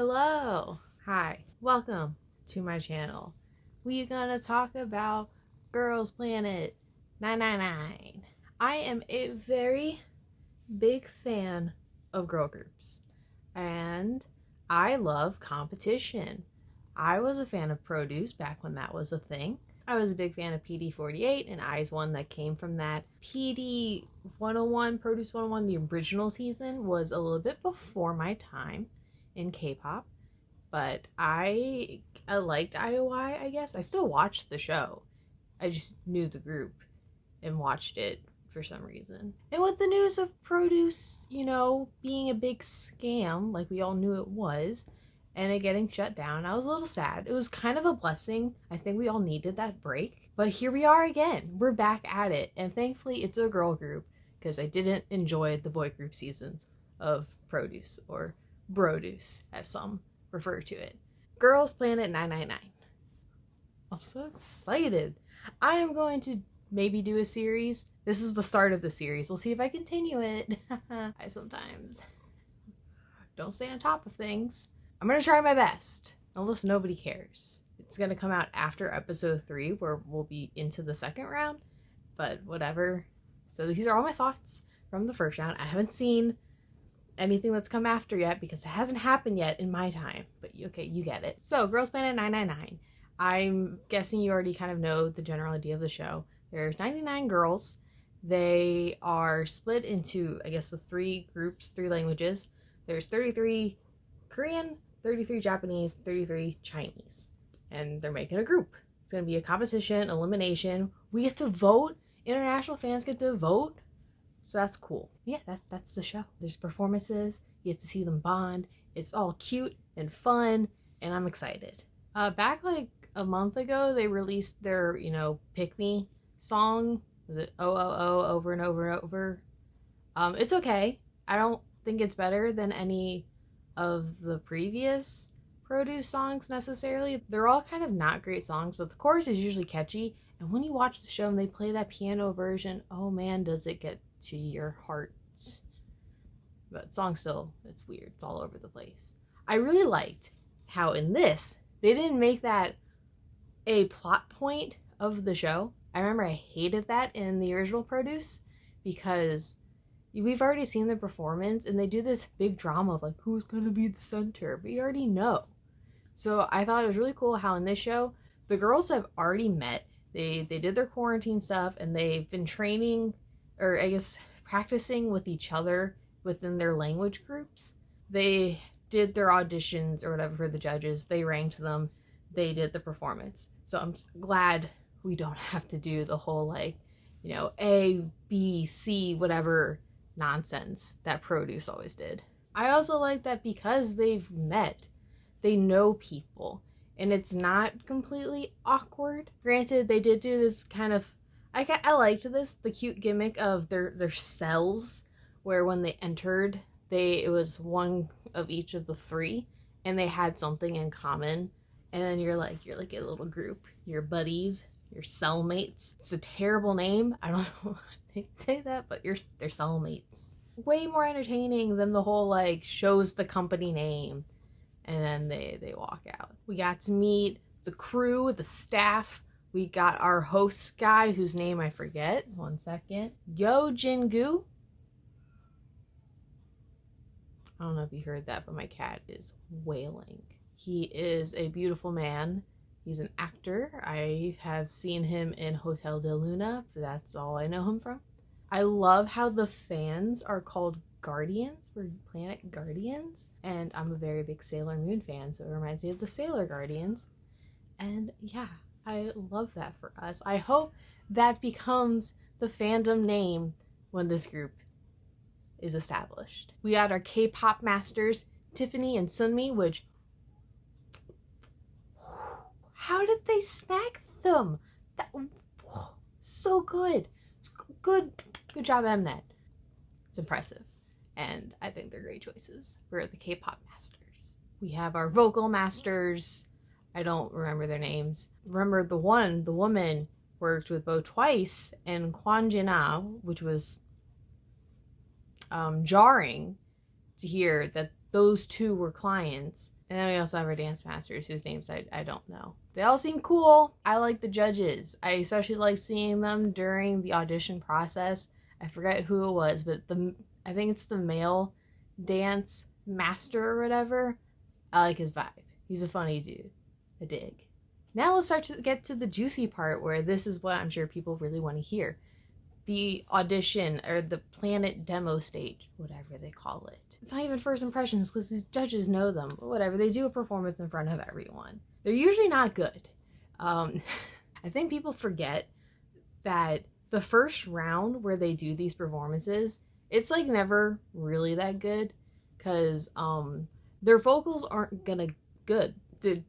Hello. Hi. Welcome to my channel. We're gonna talk about Girls Planet 999. I am a very big fan of girl groups and I love competition. I was a fan of Produce back when that was a thing. I was a big fan of PD48 and I's one that came from that. PD 101, Produce 101, the original season was a little bit before my time in K-pop, but I liked IOI, I guess. I still watched the show. I just knew the group and watched it for some reason. And with the news of Produce, being a big scam, like we all knew it was, and it getting shut down, I was a little sad. It was kind of a blessing. I think we all needed that break. But here we are again. We're back at it. And thankfully it's a girl group because I didn't enjoy the boy group seasons of Produce, or Broduce as some refer to it. Girls Planet 999. I'm so excited. I am going to maybe do a series. This is the start of the series. We'll see if I continue it. I sometimes don't stay on top of things. I'm gonna try my best, unless nobody cares. It's gonna come out after episode 3, where we'll be into the second round, but whatever. So these are all my thoughts from the first round. I haven't seen anything that's come after yet because it hasn't happened yet in my time, but okay, you get it. So Girls Planet 999. I'm guessing you already kind of know the general idea of the show. There's 99 girls. They are split into, I guess, the 3 groups, 3 languages. There's 33 Korean, 33 Japanese, 33 Chinese, and they're making a group. It's going to be a competition, elimination. We get to vote. International fans get to vote. So that's cool. Yeah, that's the show. There's performances. You get to see them bond. It's all cute and fun, and I'm excited. Back like a month ago, they released their, Pick Me song. Was it Oh Oh Oh over and over and over? It's okay. I don't think it's better than any of the previous Produce songs necessarily. They're all kind of not great songs, but the chorus is usually catchy. And when you watch the show and they play that piano version, oh man, does it get to your heart. But song still, it's weird. It's all over the place. I really liked how in this, they didn't make that a plot point of the show. I remember I hated that in the original Produce because we've already seen the performance and they do this big drama of like, who's gonna be the center? But you already know. So I thought it was really cool how in this show, the girls have already met. They did their quarantine stuff and they've been training, or I guess practicing with each other within their language groups. They did their auditions or whatever for the judges. They ranked them. They did the performance. So I'm glad we don't have to do the whole like, A, B, C, whatever nonsense that Produce always did. I also like that because they've met, they know people and it's not completely awkward. Granted, they did do this kind of, I liked this, the cute gimmick of their cells, where when they entered, it was one of each of the 3 and they had something in common. And then you're like a little group, your buddies, your cellmates. It's a terrible name. I don't know why they say that, but they're cellmates. Way more entertaining than the whole like shows the company name and then they walk out. We got to meet the crew, the staff. We got our host guy whose name I forget. One second. Yo Jin-gu. I don't know if you heard that, but my cat is wailing. He is a beautiful man. He's an actor. I have seen him in Hotel de Luna. That's all I know him from. I love how the fans are called Guardians. We're Planet Guardians. And I'm a very big Sailor Moon fan, so it reminds me of the Sailor Guardians. And yeah, I love that for us. I hope that becomes the fandom name when this group is established. We got our K-pop masters, Tiffany and Sunmi, which, how did they snag them? That, so good. Good job, Mnet. It's impressive. And I think they're great choices for the K-pop masters. We have our vocal masters. I don't remember their names. Remember the woman worked with Bo twice and Kwon Jin-ah, which was jarring to hear that those 2 were clients And then we also have our dance masters whose names I don't know. They all seem cool. I like the judges. I especially like seeing them during the audition process. I forget who it was, but I think it's the male dance master or whatever. I like his vibe. He's a funny dude. I dig. Now let's start to get to the juicy part where this is what I'm sure people really want to hear. The audition or the planet demo stage, whatever they call it. It's not even first impressions because these judges know them, but whatever. They do a performance in front of everyone. They're usually not good. I think people forget that the first round where they do these performances, it's like never really that good because their vocals aren't gonna good.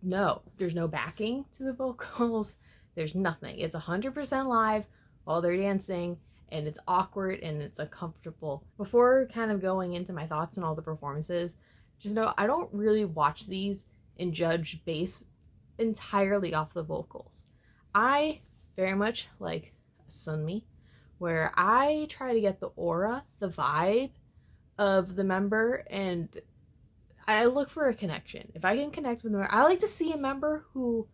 No, there's no backing to the vocals. There's nothing. It's 100% live while they're dancing, and it's awkward and it's uncomfortable. Before kind of going into my thoughts on all the performances, just know I don't really watch these and judge based entirely off the vocals. I very much like Sunmi, where I try to get the aura, the vibe of the member, and I look for a connection. If I can connect with them, I like to see a member who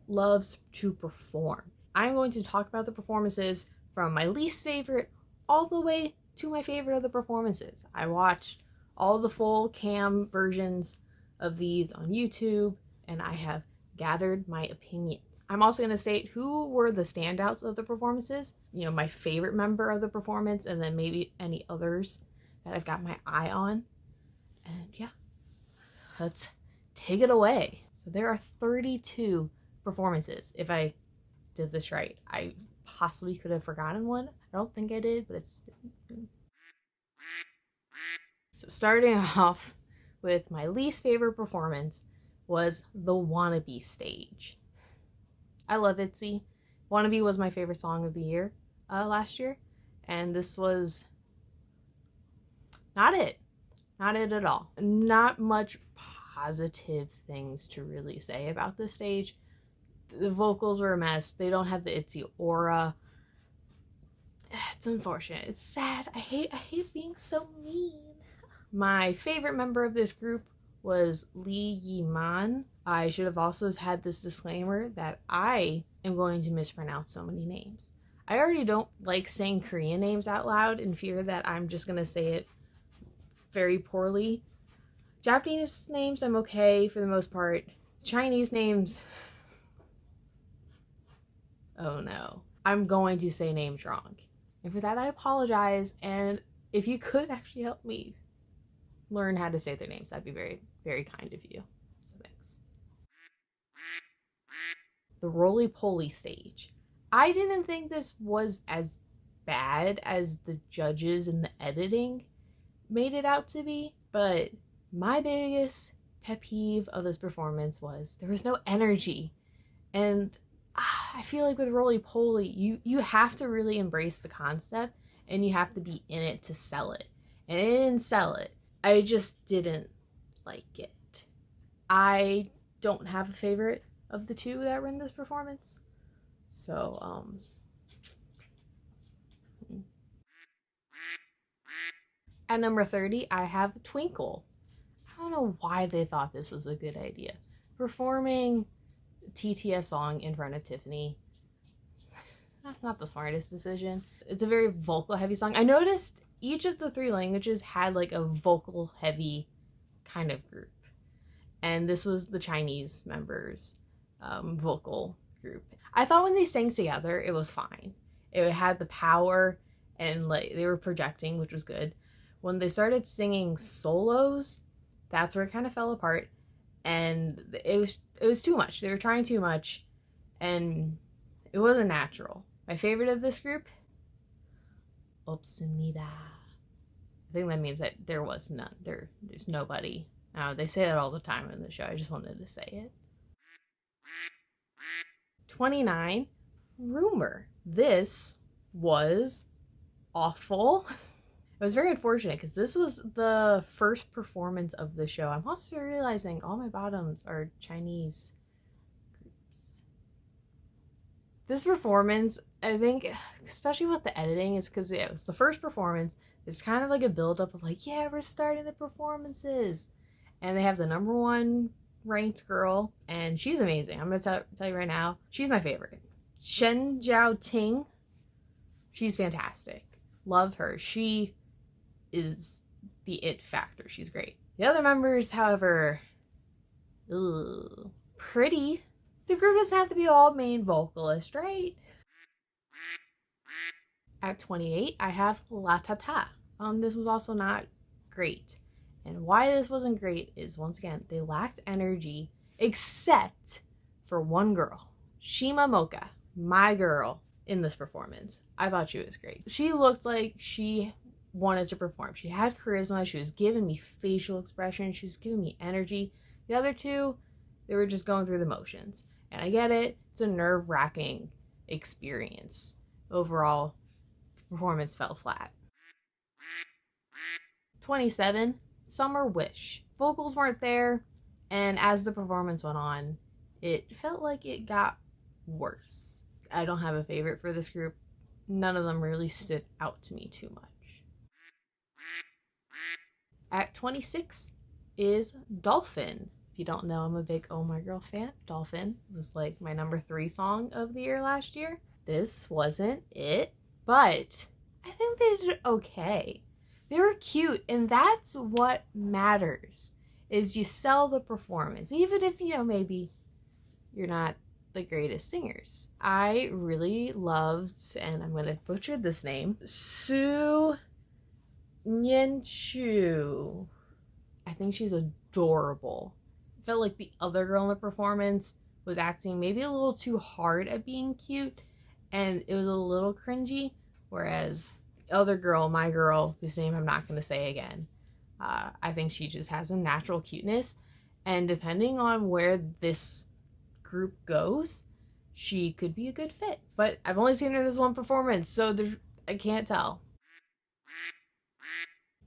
loves to perform. I'm going to talk about the performances from my least favorite all the way to my favorite of the performances. I watched all the full cam versions of these on YouTube, and I have gathered my opinions. I'm also going to state who were the standouts of the performances, you know, my favorite member of the performance, and then maybe any others that I've got my eye on. And yeah, let's take it away. So there are 32 performances. If I did this right, I possibly could have forgotten one. I don't think I did, but it's... So starting off with my least favorite performance was the Wannabe stage. I love ITZY. Wannabe was my favorite song of the year last year, and this was not it. Not it at all. Not much positive things to really say about this stage. The vocals were a mess. They don't have the ITZY aura. It's unfortunate. It's sad. I hate being so mean. My favorite member of this group was Lee Yi-man. I should have also had this disclaimer that I am going to mispronounce so many names. I already don't like saying Korean names out loud in fear that I'm just going to say it very poorly. Japanese names I'm okay for the most part. Chinese names, oh no. I'm going to say names wrong. And for that I apologize, and if you could actually help me learn how to say their names, that'd be very, very kind of you. So thanks. The roly-poly stage. I didn't think this was as bad as the judges and the editing made it out to be, but my biggest pet peeve of this performance was there was no energy. And I feel like with roly-poly, you have to really embrace the concept and you have to be in it to sell it. And it didn't sell it. I just didn't like it. I don't have a favorite of the two that were in this performance. So, at number 30, I have Twinkle. I don't know why they thought this was a good idea. Performing TTS song in front of Tiffany. Not the smartest decision. It's a very vocal heavy song. I noticed each of the three languages had like a vocal heavy kind of group. And this was the Chinese members' vocal group. I thought when they sang together, it was fine. It had the power and like they were projecting, which was good. When they started singing solos, that's where it kind of fell apart. And it was too much. They were trying too much and it wasn't natural. My favorite of this group, Opsimida. I think that means that there was none. There's nobody. They say that all the time in the show. I just wanted to say it. 29, Rumor. This was awful. It was very unfortunate because this was the first performance of the show. I'm also realizing all my bottoms are Chinese groups. This performance, I think, especially with the editing, is because it was the first performance. It's kind of like a build-up of like, yeah, we're starting the performances. and they have the #1 ranked girl, and she's amazing. I'm gonna tell you right now, she's my favorite. Shen Jiao Ting, she's fantastic. Love her. She is the it factor. She's great. The other members, however, pretty. The group doesn't have to be all main vocalist, right? At 28, I have La Ta Ta. This was also not great. And why this wasn't great is, once again, they lacked energy, except for one girl, Shima Mocha, my girl in this performance. I thought she was great. She looked like she wanted to perform. She had charisma. She was giving me facial expression. She was giving me energy. The other two, they were just going through the motions. And I get it. It's a nerve-wracking experience. Overall, the performance fell flat. 27, Summer Wish. Vocals weren't there, and as the performance went on, it felt like it got worse. I don't have a favorite for this group. None of them really stood out to me too much. At 26 is Dolphin. If you don't know, I'm a big Oh My Girl fan. Dolphin was like my #3 song of the year last year. This wasn't it, but I think they did okay. They were cute, and that's what matters, is you sell the performance, even if, maybe you're not the greatest singers. I really loved, and I'm going to butcher this name, Su Nianchu. I think she's adorable. I felt like the other girl in the performance was acting maybe a little too hard at being cute, and it was a little cringy, whereas the other girl, my girl, whose name I'm not going to say again, I think she just has a natural cuteness, and depending on where this group goes, she could be a good fit. But I've only seen her this one performance, so I can't tell.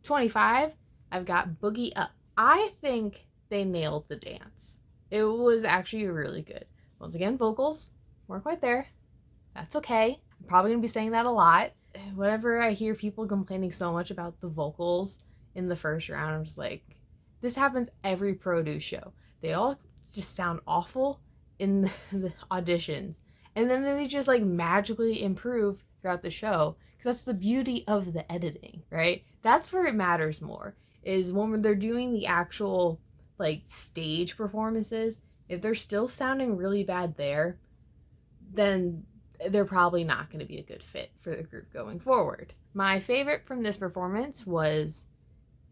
25, I've got Boogie Up. I think they nailed the dance. It was actually really good. Once again, vocals weren't quite there. That's okay. I'm probably gonna be saying that a lot. Whenever I hear people complaining so much about the vocals in the first round, I'm just like, this happens every produce show. They all just sound awful in the auditions, and then they just like magically improve throughout the show, because that's the beauty of the editing, right? That's where it matters more, is when they're doing the actual like stage performances. If they're still sounding really bad there, then they're probably not going to be a good fit for the group going forward. My favorite from this performance was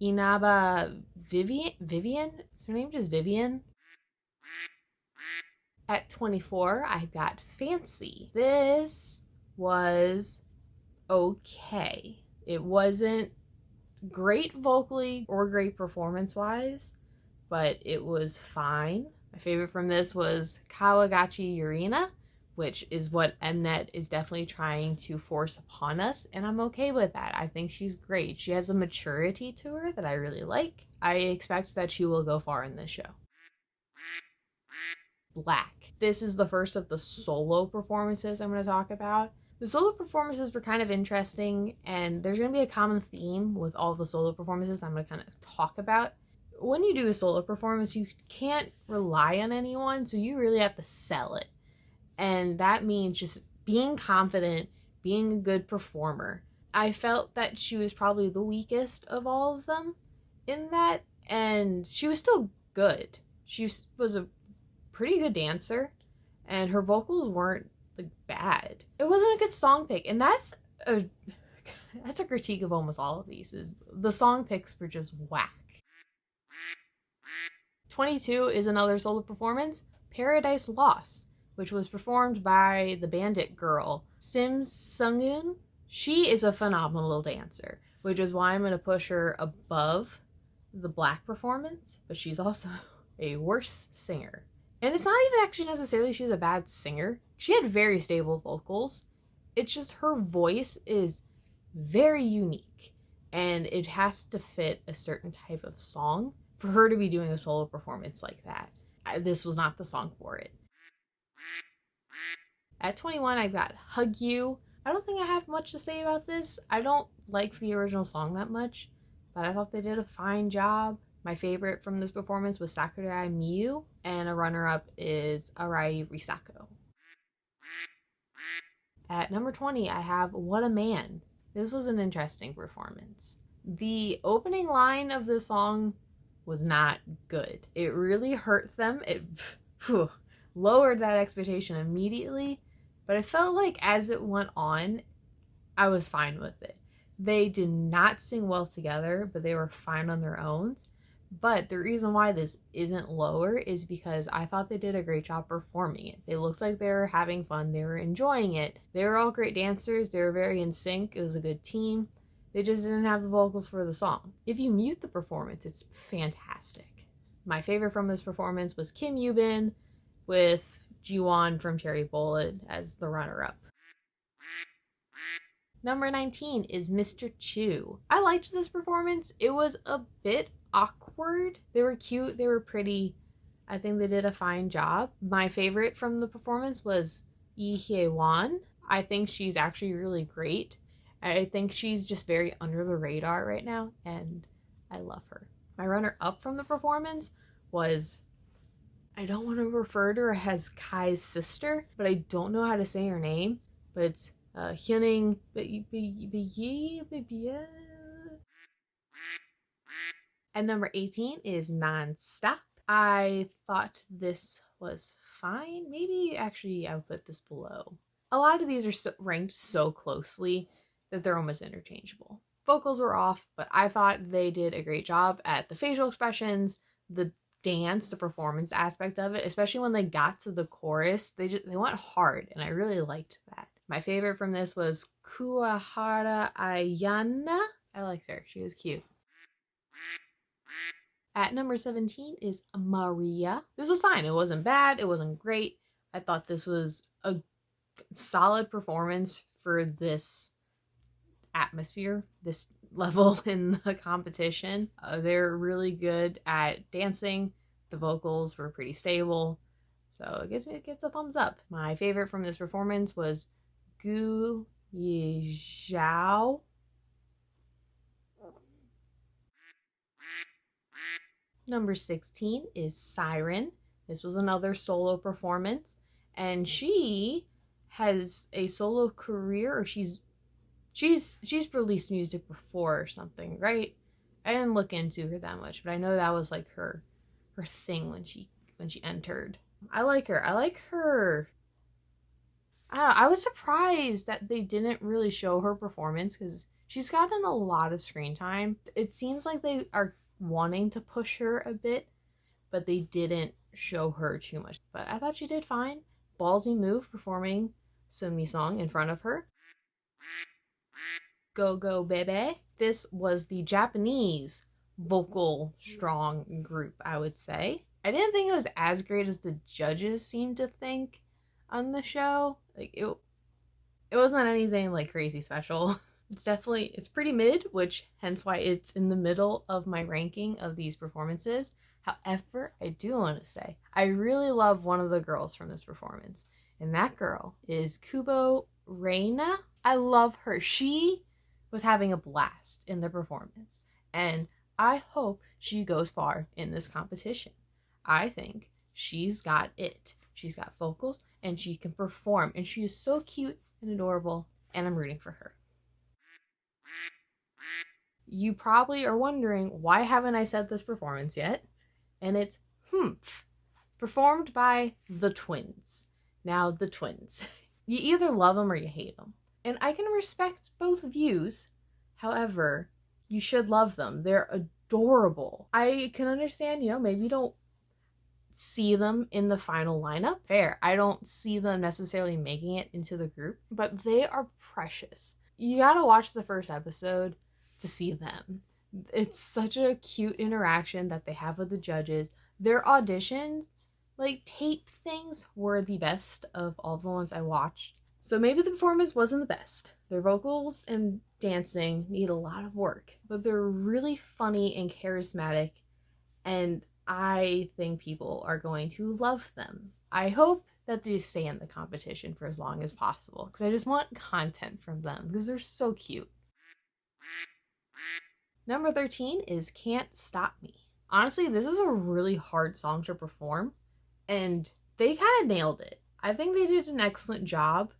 Inaba Vivian? Is her name just Vivian? At 24, I've got Fancy. This was okay. It wasn't great vocally or great performance-wise, but it was fine. My favorite from this was Kawagachi Yurina, which is what Mnet is definitely trying to force upon us, and I'm okay with that. I think she's great. She has a maturity to her that I really like. I expect that she will go far in this show. Black. This is the first of the solo performances I'm going to talk about. The solo performances were kind of interesting, and there's going to be a common theme with all the solo performances I'm going to kind of talk about. When you do a solo performance, you can't rely on anyone, so you really have to sell it. And that means just being confident, being a good performer. I felt that she was probably the weakest of all of them in that, and she was still good. She was a pretty good dancer, and her vocals weren't like bad. It wasn't a good song pick, and that's a critique of almost all of these, is the song picks were just whack. 22 is another solo performance, Paradise Lost, which was performed by the Bandit girl, Sim Sung-eun. She is a phenomenal dancer, which is why I'm going to push her above the Black performance, but she's also a worse singer. And it's not even actually necessarily she's a bad singer. She had very stable vocals. It's just her voice is very unique, and it has to fit a certain type of song for her to be doing a solo performance like that. This was not the song for it. At 21, I've got Hug You. I don't think I have much to say about this. I don't like the original song that much, but I thought they did a fine job. My favorite from this performance was Sakurai Miyu, and a runner-up is Arai Risako. At number 20, I have What a Man. This was an interesting performance. The opening line of the song was not good. It really hurt them. It lowered that expectation immediately, but I felt like as it went on, I was fine with it. They did not sing well together, but they were fine on their own. But the reason why this isn't lower is because I thought they did a great job performing it. They looked like they were having fun. They were enjoying it. They were all great dancers. They were very in sync. It was a good team. They just didn't have the vocals for the song. If you mute the performance, it's fantastic. My favorite from this performance was Kim Yubin with Jiwon from Cherry Bullet as the runner-up. Number 19 is Mr. Chu. I liked this performance. It was a bit awkward. They were cute. They were pretty. I think they did a fine job. My favorite from the performance was Lee Hye-won. I think she's actually really great. I think she's just very under the radar right now, and I love her. My runner-up from the performance was, I don't want to refer to her as Kai's sister, but I don't know how to say her name, but it's Hyuning. And number 18 is Nonstop. I thought this was fine. Maybe actually I would put this below. A lot of these are ranked so closely that they're almost interchangeable. Vocals were off, but I thought they did a great job at the facial expressions, the dance, the performance aspect of it, especially when they got to the chorus. They went hard, and I really liked that. My favorite from this was Kuwahara Ayana. I liked her. She was cute. At number 17 is Maria. This was fine. It wasn't bad. It wasn't great. I thought this was a solid performance for this atmosphere, this level in the competition. They're really good at dancing. The vocals were pretty stable. So it gets a thumbs up. My favorite from this performance was Gu Yi Zhao. Number 16 is Siren. This was another solo performance, and she has a solo career, or she's released music before or something, right? I didn't look into her that much, but I know that was like her thing when she entered. I like her. I like her. I was surprised that they didn't really show her performance because she's gotten a lot of screen time. It seems like they are wanting to push her a bit, but they didn't show her too much. But I thought she did fine. Ballsy move performing Sumi song in front of her. Go Go Bebe. This was the Japanese vocal strong group, I would say. I didn't think it was as great as the judges seemed to think on the show. Like it wasn't anything like crazy special. It's pretty mid, which hence why it's in the middle of my ranking of these performances. However, I do want to say I really love one of the girls from this performance, and that girl is Kubo Reina. I love her. She was having a blast in the performance, and I hope she goes far in this competition. I think she's got it. She's got vocals, and she can perform, and she is so cute and adorable, and I'm rooting for her. You probably are wondering, why haven't I said this performance yet? And it's Humph, performed by the twins. Now, the twins. You either love them or you hate them. And I can respect both views. However, you should love them. They're adorable. I can understand, maybe you don't see them in the final lineup. Fair. I don't see them necessarily making it into the group, but they are precious. You gotta watch the first episode to see them. It's such a cute interaction that they have with the judges. Their auditions, like tape things, were the best of all the ones I watched. So maybe the performance wasn't the best. Their vocals and dancing need a lot of work, but they're really funny and charismatic, and I think people are going to love them. I hope that they stay in the competition for as long as possible, because I just want content from them because they're so cute. Number 13 is Can't Stop Me. Honestly, this is a really hard song to perform, and they kind of nailed it. I think they did an excellent job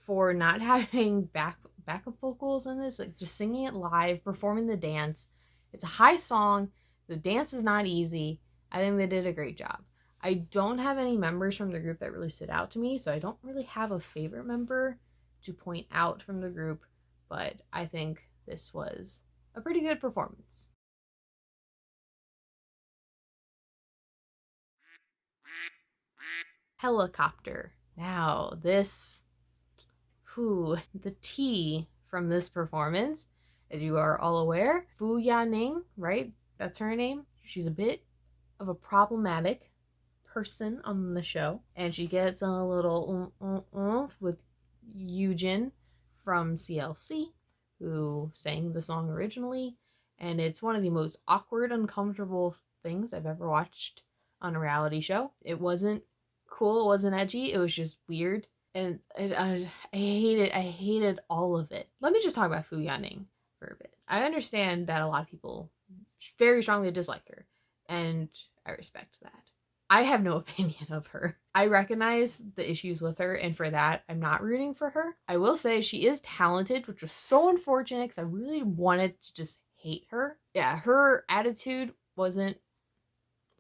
for not having backup vocals in this, like just singing it live, performing the dance. It's a high song. The dance is not easy. I think they did a great job. I don't have any members from the group that really stood out to me, so I don't really have a favorite member to point out from the group, but I think this was a pretty good performance. Helicopter. Now, the T from this performance, as you are all aware, Fu Yaning, right? That's her name. She's a bit of a problematic person on the show, and she gets on a little with Yujin from CLC, who sang the song originally, and it's one of the most awkward, uncomfortable things I've ever watched on a reality show. It wasn't cool, it wasn't edgy, it was just weird, and I hated all of it. Let me just talk about Fu Yaning for a bit. I understand that a lot of people very strongly dislike her, and I respect that. I have no opinion of her. I recognize the issues with her, and for that, I'm not rooting for her. I will say she is talented, which was so unfortunate because I really wanted to just hate her. Yeah, her attitude wasn't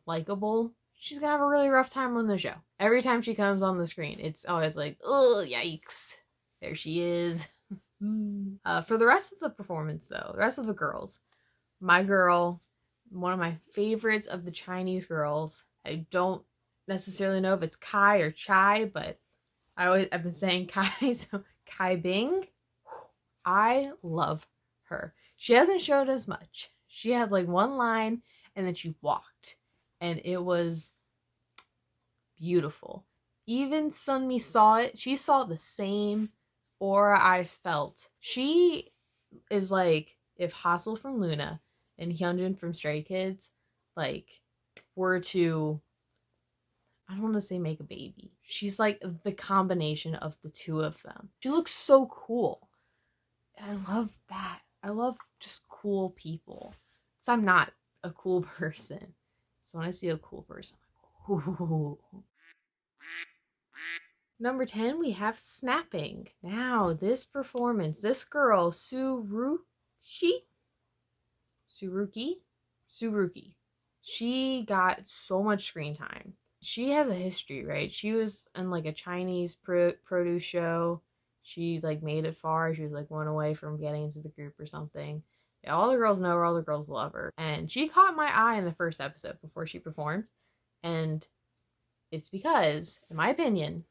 likable. She's gonna have a really rough time on the show. Every time she comes on the screen, it's always like, oh, yikes. There she is. For the rest of the performance, though, the rest of the girls, my girl, one of my favorites of the Chinese girls, I don't necessarily know if it's Kai or Chai, but I've been saying Kai, so Kai Bing. I love her. She hasn't showed us much. She had like one line and then she walked, and it was beautiful. Even Sunmi saw it. She saw the same aura I felt. She is like if Hassel from Luna and Hyunjin from Stray Kids like were to, I don't want to say make a baby. She's like the combination of the two of them. She looks so cool. I love that. I love just cool people. So I'm not a cool person. So when I see a cool person, I'm like, ooh. Number 10, we have Snapping. Now, this performance, this girl, Suruki. She got so much screen time. She has a history, right? She was in like a Chinese produce show. She like made it far. She was like one away from getting into the group or something. Yeah, all the girls know her, all the girls love her. And she caught my eye in the first episode before she performed. And it's because, in my opinion,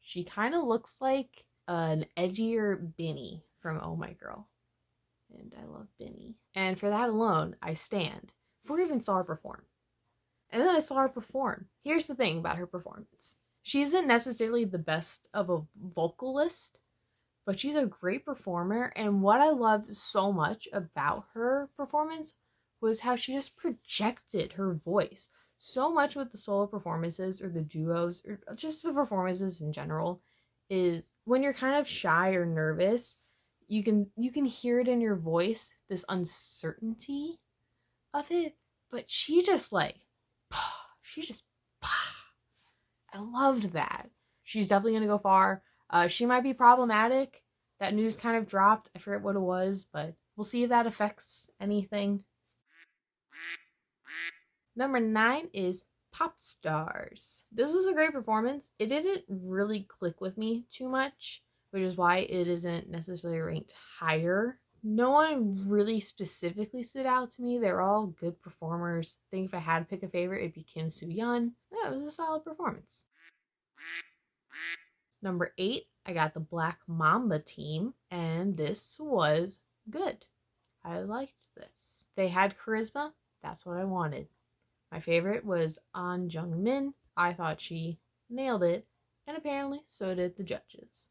she kind of looks like an edgier Binny from Oh My Girl. And I love Binny. And for that alone, I stand. Before I even saw her perform. And then I saw her perform. Here's the thing about her performance. She isn't necessarily the best of a vocalist, but she's a great performer. And what I loved so much about her performance was how she just projected her voice. So much with the solo performances or the duos or just the performances in general is when you're kind of shy or nervous, you can hear it in your voice, this uncertainty of it. But she just I loved that. She's definitely gonna go far. She might be problematic. That news kind of dropped. I forget what it was, but we'll see if that affects anything. Number 9 is Pop Stars. This was a great performance. It didn't really click with me too much, which is why it isn't necessarily ranked higher. No one really specifically stood out to me. They're all good performers. I think if I had to pick a favorite, it'd be Kim Soo-yeon. Yeah, it was a solid performance. Number 8, I got the Black Mamba team, and this was good. I liked this. They had charisma. That's what I wanted. My favorite was An Jung-min. I thought she nailed it, and apparently so did the judges.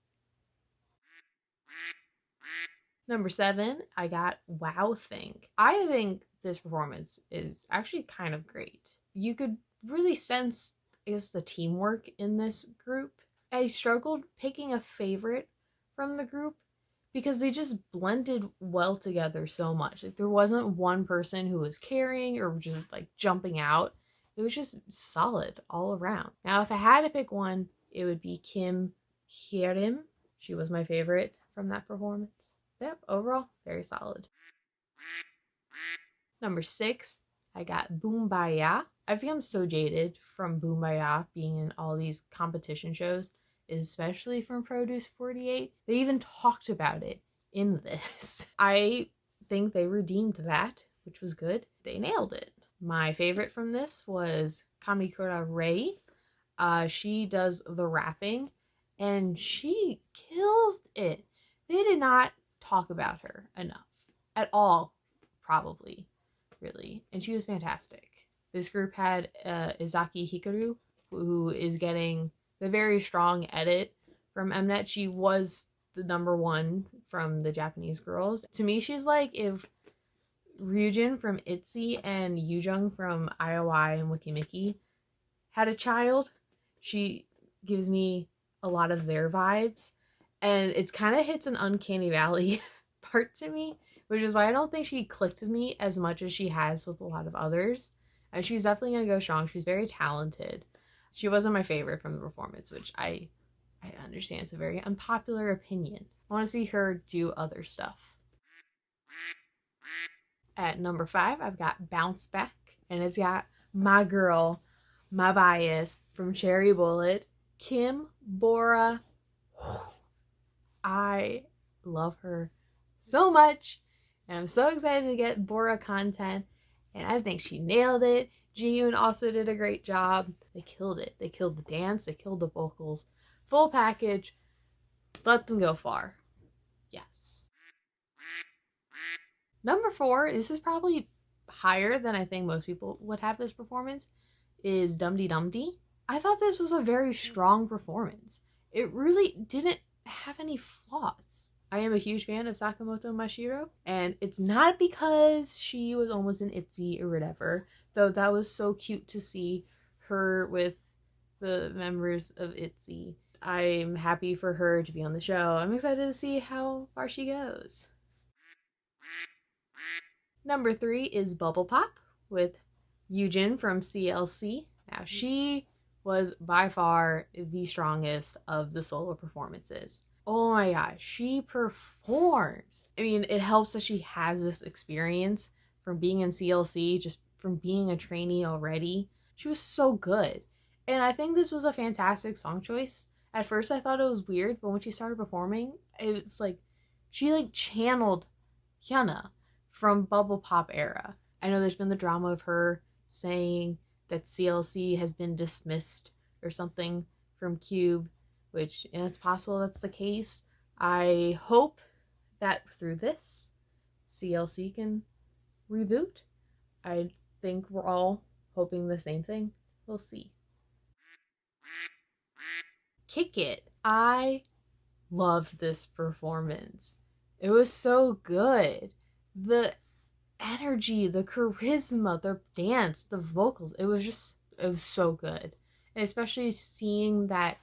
Number 7, I got Wow Think. I think this performance is actually kind of great. You could really sense, I guess, the teamwork in this group. I struggled picking a favorite from the group because they just blended well together so much. Like there wasn't one person who was carrying or just like jumping out. It was just solid all around. Now, if I had to pick one, it would be Kim Hyerim. She was my favorite from that performance. Yep, overall, very solid. Number 6, I got Boom Baya. I've become so jaded from Boom Baya being in all these competition shows, especially from Produce 48. They even talked about it in this. I think they redeemed that, which was good. They nailed it. My favorite from this was Kamikura Rei. She does the rapping, and she kills it. They did not talk about her enough at all, probably, really. And she was fantastic. This group had Izaki Hikaru, who is getting the very strong edit from Mnet. She was the number 1 from the Japanese girls. To me, she's like if Ryujin from ITZY and Yoojung from IOI and Wikimiki had a child. She gives me a lot of their vibes, and it's kind of hits an uncanny valley part to me, which is why I don't think she clicked with me as much as she has with a lot of others. And she's definitely going to go strong. She's very talented. She wasn't my favorite from the performance, which I understand it's a very unpopular opinion. I want to see her do other stuff. At number 5, I've got Bounce Back, and it's got my girl, my bias from Cherry Bullet, Kim Bora. I love her so much, and I'm so excited to get Bora content, and I think she nailed it. Jiyoon also did a great job. They killed it. They killed the dance. They killed the vocals. Full package. Let them go far. Yes. Number 4, this is probably higher than I think most people would have this performance, is Dum Dee Dum Dee. I thought this was a very strong performance. It really didn't have any flaws. I am a huge fan of Sakamoto Mashiro, and it's not because she was almost an ITZY or whatever, though that was so cute to see her with the members of ITZY. I'm happy for her to be on the show. I'm excited to see how far she goes. Number 3 is Bubble Pop with Yoojin from CLC. Now, she was by far the strongest of the solo performances. Oh my gosh, she performs. I mean, it helps that she has this experience from being in CLC, just from being a trainee already. She was so good. And I think this was a fantastic song choice. At first I thought it was weird, but when she started performing, it's like she like channeled Hyuna from Bubble Pop era. I know there's been the drama of her saying that CLC has been dismissed or something from Cube, which it's possible that's the case. I hope that through this, CLC can reboot. I think we're all hoping the same thing. We'll see. Kick It. I loved this performance. It was so good. The energy, the charisma, the dance, the vocals, it was so good. And especially seeing that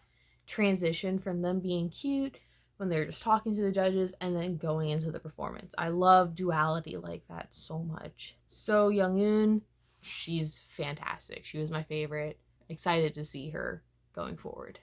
transition from them being cute when they're just talking to the judges and then going into the performance. I love duality like that so much. So Young-eun, she's fantastic. She was my favorite. Excited to see her going forward.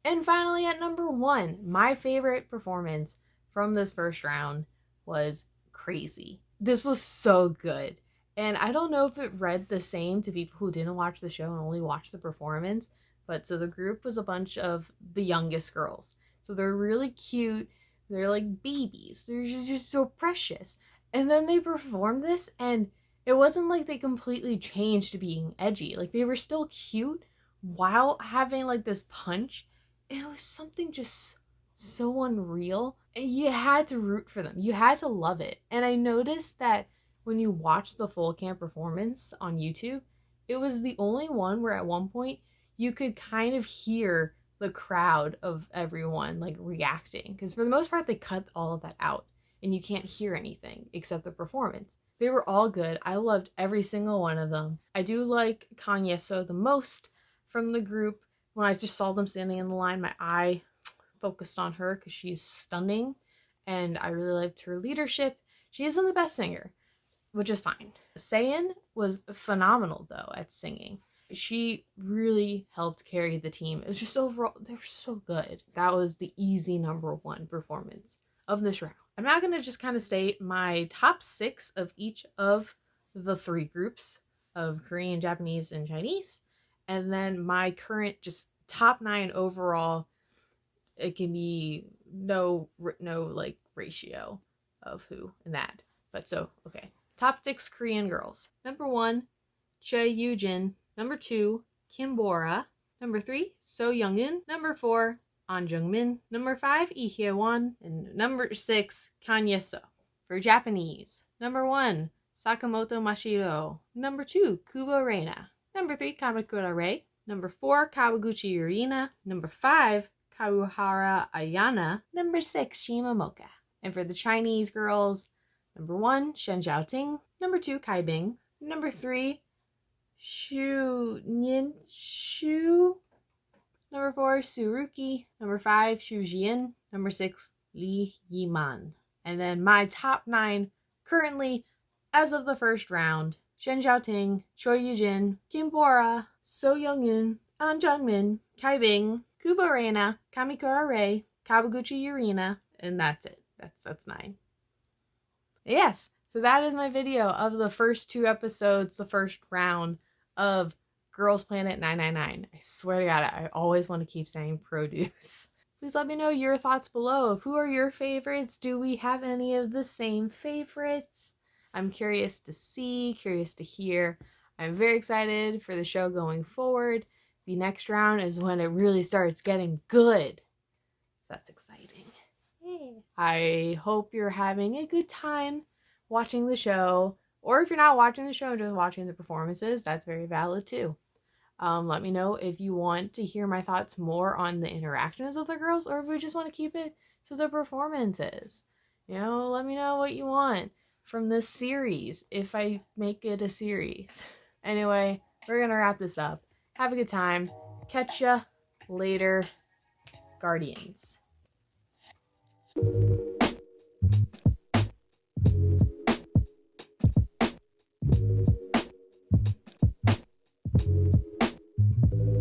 And finally, at number 1, my favorite performance from this first round was Crazy. This was so good. And I don't know if it read the same to people who didn't watch the show and only watched the performance, but so the group was a bunch of the youngest girls. So they're really cute. They're like babies. They're just so precious. And then they performed this, and it wasn't like they completely changed to being edgy. Like, they were still cute while having like this punch. It was something just so unreal, and you had to root for them. You had to love it. And I noticed that when you watch the full camp performance on YouTube, it was the only one where at one point you could kind of hear the crowd of everyone like reacting, because for the most part they cut all of that out and you can't hear anything except the performance. They were all good. I loved every single one of them. I do like Kang Yeso the most from the group. When I just saw them standing in the line, my eye focused on her because she's stunning and I really liked her leadership. She isn't the best singer, which is fine. Sayin was phenomenal though at singing. She really helped carry the team. It was just overall, they're so good. That was the easy #1 performance of this round. I'm now going to just kind of state my top 6 of each of the 3 groups of Korean, Japanese, and Chinese. And then my current just top 9 overall. It can be no like ratio of who and that. But so, okay. Top 6 Korean girls. #1, Choi Yoo-jin. #2, Kim Bora. #3, So Young-eun. #4, An Jung-min. #5, Lee Hye-won. And #6, Kan Ye-so. For Japanese, #1, Sakamoto Mashiro. #2, Kubo Reina. #3, Kamikura Rei. #4, Kawaguchi Yurina. #5, Karuhara Ayana. #6, Shima Moka. And for the Chinese girls, #1, Shen Zhaoting. #2, Kai Bing. #3, Xu Nianxu. #4, Suruki. #5, Xu Jian. #6, Li Yiman. And then my top 9 currently, as of the first round: Shen Zhaoting, Choi Yoo-jin, Kim Bora, So Young-eun, An Jung-min, Kai Bing, Kubo Reina, Kamikura Rei, Kawaguchi Yurina, and that's it. That's 9. Yes, so that is my video of the first 2 episodes, the first round of Girls Planet 999. I swear to God, I always want to keep saying produce. Please let me know your thoughts below of who are your favorites. Do we have any of the same favorites? I'm curious to see, curious to hear. I'm very excited for the show going forward. The next round is when it really starts getting good. So that's exciting. Yay. I hope you're having a good time watching the show. Or if you're not watching the show, just watching the performances, that's very valid too. Let me know if you want to hear my thoughts more on the interactions of the girls, or if we just want to keep it to the performances. You know, let me know what you want from this series, if I make it a series. Anyway, we're gonna wrap this up. Have a good time. Catch ya later, Guardians.